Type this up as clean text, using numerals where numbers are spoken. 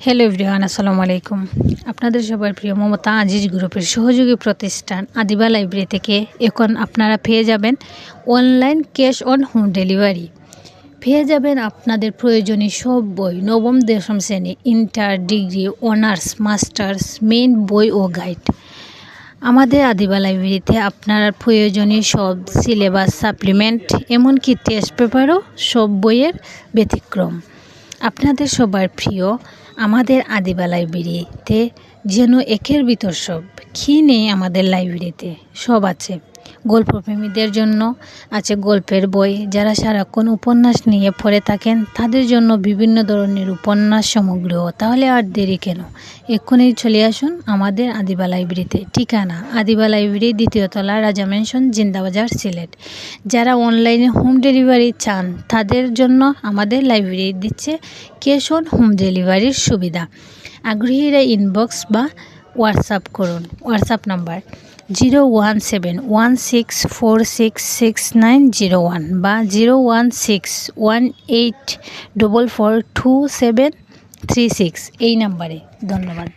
Hello everyone, আসসালামু আলাইকুম। আপনাদের সবার প্রিয় মমতা আজিজ গ্রুপের সহযোগী প্রতিষ্ঠান আদিবা লাইব্রেরি থেকে এখন আপনারা পেয়ে যাবেন online cash on home delivery. পেয়ে যাবেন আপনাদের প্রয়োজনীয় সব বই, নবম দশম শ্রেণী, inter, degree, honours, masters, main বই ও গাইড। আমাদের আদিবা লাইব্রেরিতে আপনার প্রয়োজনীয় সব সিলেবাস, সাপ্লিমেন্ট, এমনকি টেস্ট পেপারও সব বইয়ের ব্যতিক্রম। আপনাদের সবার প্রিয় আমাদের আদিবা লাইব্রেরিতে যেন একের ভিতর সব। কী নেই আমাদের লাইব্রেরিতে? সব আছে। গল্পপ্রেমীদের জন্য আছে গল্পের বই, যারা সারাক্ষণ উপন্যাস নিয়ে পড়ে থাকেন তাদের জন্য বিভিন্ন ধরনের উপন্যাস সমগ্রও। তাহলে আর দেরি কেন? এক্ষুনি চলে আসুন আমাদের আদিবা লাইব্রেরিতে। ঠিকানা আদিবা লাইব্রেরি, দ্বিতীয় তলা, রাজা ম্যানশন, জিন্দাবাজার, সিলেট। যারা অনলাইনে হোম ডেলিভারি চান তাদের জন্য আমাদের লাইব্রেরি দিচ্ছে ক্যাশ অন হোম ডেলিভারির সুবিধা। আগ্রহীরা ইনবক্স বা হোয়াটসঅ্যাপ করুন। হোয়াটসঅ্যাপ নাম্বার 01716466901 বা 01618442736 এই নাম্বারে। ধন্যবাদ।